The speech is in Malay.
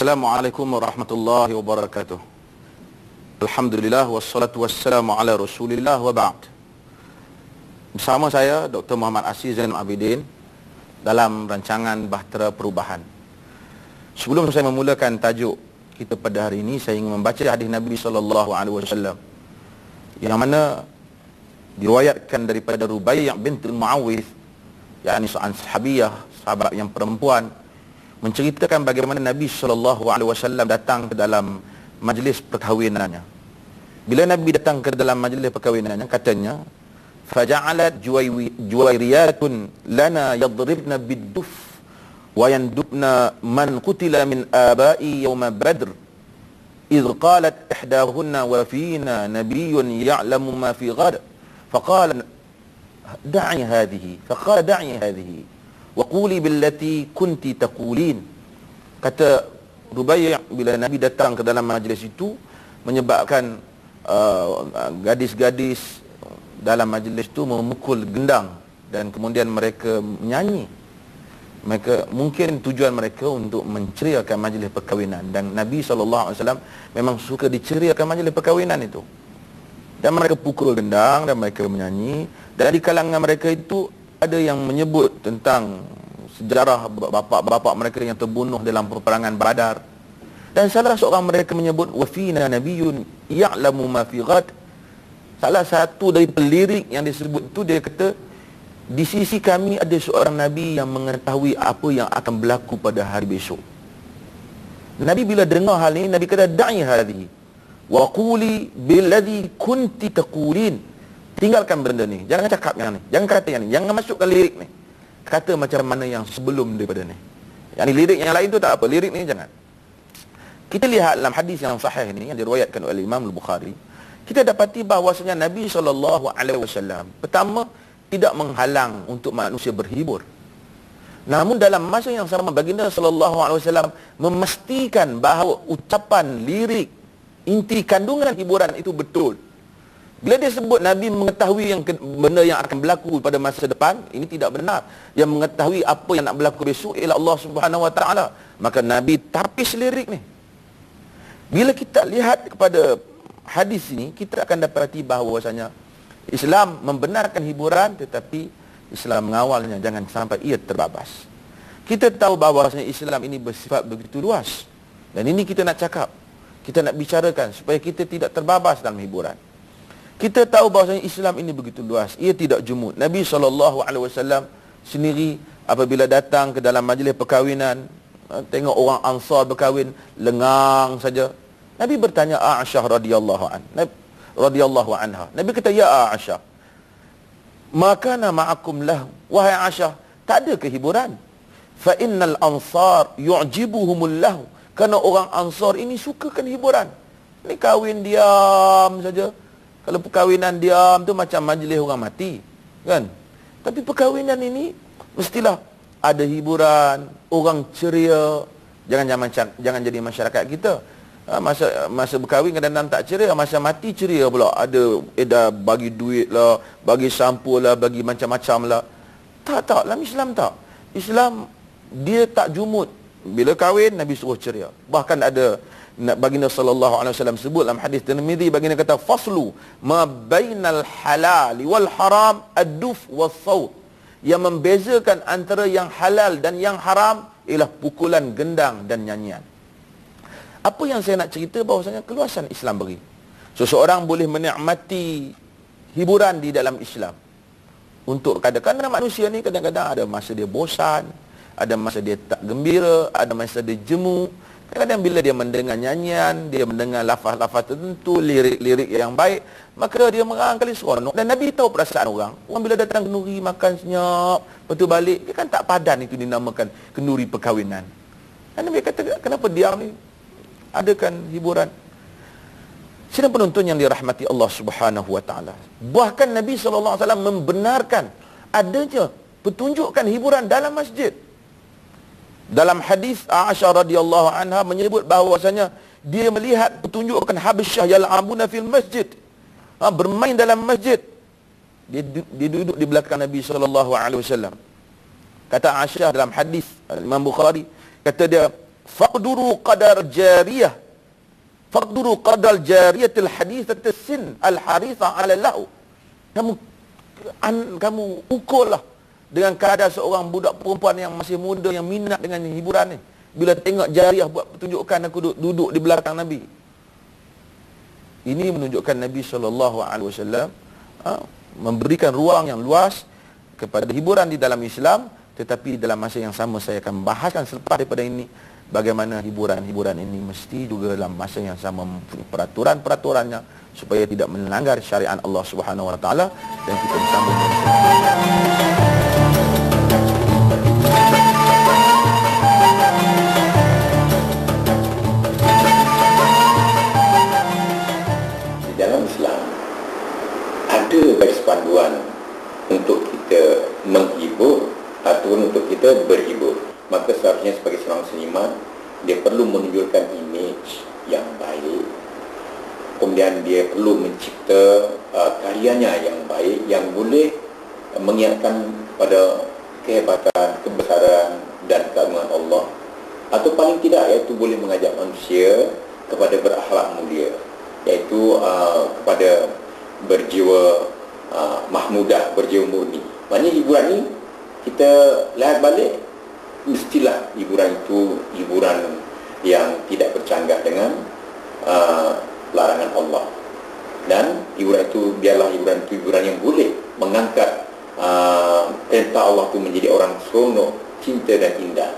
Assalamualaikum warahmatullahi wabarakatuh. Alhamdulillah wassalatu wassalamu ala Rasulillah wa ba'd. Bersama saya Dr. Muhammad Asy Zainul Abidin dalam rancangan Bahtera Perubahan. Sebelum saya memulakan tajuk kita pada hari ini, saya ingin membaca hadis Nabi SAW yang mana diriwayatkan daripada Rubaiyah bintul Muawwidh, yakni seorang sahabiyah, sahabat yang perempuan, menceritakan bagaimana Nabi SAW datang ke dalam majlis perkahwinannya. Bila Nabi datang ke dalam majlis perkahwinannya, katanya, faja'alat juwairiyatun lana yadribna bid-duf wa yandubna man qutila min abai yawma badr idh qalat ihdahunna wa fina nabiyyun ya'lamu ma fi ghad faqala da'i hadhihi wa quli billati kunti taqulin. Kata Rubaiyah, bila Nabi datang ke dalam majlis itu, menyebabkan gadis-gadis dalam majlis itu memukul gendang dan kemudian mereka menyanyi. Mereka mungkin tujuan mereka untuk menceriakan majlis perkahwinan, dan Nabi SAW memang suka diceriakan majlis perkahwinan itu. Dan mereka pukul gendang dan mereka menyanyi, dan di kalangan mereka itu ada yang menyebut tentang sejarah bapa-bapa mereka yang terbunuh dalam peperangan Badar. Dan salah seorang mereka menyebut wa fina nabiyyun ya'lamu ma fi ghad. Salah satu dari pelirik yang disebut itu, dia kata, di sisi kami ada seorang nabi yang mengetahui apa yang akan berlaku pada hari besok. Nabi bila dengar hal ini, Nabi kata da'i hadhihi wa quli billadhi kunti taqulin. Tinggalkan benda ni, jangan cakap yang ni, jangan kata yang ni, jangan masukkan lirik ni. Kata macam mana yang sebelum daripada ni. Yang ni lirik yang lain tu tak apa, lirik ni jangan. Kita lihat dalam hadis yang sahih ni yang diriwayatkan oleh Imam Al-Bukhari, kita dapati bahawasanya Nabi SAW pertama tidak menghalang untuk manusia berhibur. Namun dalam masa yang sama, baginda SAW memastikan bahawa ucapan, lirik, inti kandungan hiburan itu betul. Bila dia sebut Nabi mengetahui benda yang akan berlaku pada masa depan, ini tidak benar. Yang mengetahui apa yang nak berlaku besok ialah Allah Subhanahu Wa Taala. Maka Nabi tapis lirik ni. Bila kita lihat kepada hadis ini, kita akan dapati bahawasanya Islam membenarkan hiburan, tetapi Islam mengawalnya jangan sampai ia terbabas. Kita tahu bahawasanya Islam ini bersifat begitu luas, dan ini kita nak cakap, kita nak bicarakan supaya kita tidak terbabas dalam hiburan. Kita tahu bahawasanya Islam ini begitu luas, ia tidak jumud. Nabi SAW sendiri apabila datang ke dalam majlis perkahwinan, tengok orang Ansar berkahwin, lengang saja. Nabi bertanya Aisyah radhiyallahu anha. Nabi kata, ya Aisyah, makana ma'akum lahu, wahai Aisyah, tak ada kehiburan. Fa innal ansar yu'jibuhumul lahu, kerana orang Ansar ini sukakan hiburan. Ni kahwin diam saja. Kalau perkahwinan diam tu macam majlis orang mati, kan? Tapi perkahwinan ini mestilah ada hiburan, orang ceria. Jangan jadi masyarakat kita. Masa berkahwin kadang-kadang tak ceria, masa mati ceria pula. Ada bagi duit lah, bagi sampo lah, bagi macam-macam lah. Tak, dalam Islam tak. Islam dia tak jumud. Bila kahwin Nabi suruh ceria. Bahkan ada baginda SAW sebut dalam hadis Tirmizi, baginda kata faslu ma bainal halal wal haram ad-duf was-saut. Yang membezakan antara yang halal dan yang haram ialah pukulan gendang dan nyanyian. Apa yang saya nak cerita bahawasanya keluasan Islam beri. Seseorang boleh menikmati hiburan di dalam Islam. Untuk kadang-kadang manusia ni kadang-kadang ada masa dia bosan, ada masa dia tak gembira, ada masa dia jemu. Kadang-kadang bila dia mendengar nyanyian, dia mendengar lafaz-lafaz tertentu, lirik-lirik yang baik, maka dia merangkali seronok. Dan Nabi tahu perasaan orang. Orang bila datang kenduri, makan senyap, lepas tu balik, dia kan tak padan, itu dinamakan kenduri perkahwinan. Dan Nabi kata, kenapa diam ni? Adakan hiburan. Sidang penonton yang dirahmati Allah Subhanahu Wa Taala. Bahkan Nabi SAW membenarkan adanya pertunjukan hiburan dalam masjid. Dalam hadis Aisyah radhiyallahu anha menyebut bahawasanya dia melihat pertunjukan Habasyah yal'abuna fil masjid. Bermain dalam masjid. Dia duduk di belakang Nabi SAW. Kata Aisyah dalam hadis Imam Bukhari, kata dia, faqduru qadar jariyah, faqduru qadar jariyatil hadithatis sin al-haritha 'ala lahu. Kamu ukurlah dengan kadar seorang budak perempuan yang masih muda yang minat dengan hiburan ni. Bila tengok jariah buat pertunjukan, aku duduk di belakang Nabi. Ini menunjukkan Nabi SAW memberikan ruang yang luas kepada hiburan di dalam Islam, tetapi dalam masa yang sama saya akan bahaskan selepas daripada ini bagaimana hiburan-hiburan ini mesti juga dalam masa yang sama mempunyai peraturan-peraturannya supaya tidak melanggar syariat Allah Subhanahu Wa Taala dan kita bersambung. Di dalam Islam ada garis panduan untuk kita menghibur ataupun untuk kita berhibur. Maka seharusnya sebagai seorang seniman, dia perlu menunjukkan image yang baik. Kemudian dia perlu mencipta karyanya yang baik, yang boleh mengingatkan pada kehebatan, kebesaran dan keagungan Allah. Atau paling tidak, iaitu boleh mengajak manusia kepada berakhlak mulia, iaitu kepada berjiwa mahmudah, berjiwa murni. Maknanya hiburan ni, kita lihat balik, mestilah hiburan itu hiburan yang tidak bercanggah dengan larangan Allah. Dan hiburan itu, biarlah hiburan itu hiburan yang boleh mengangkat perintah Allah itu menjadi orang seronok, cinta dan indah.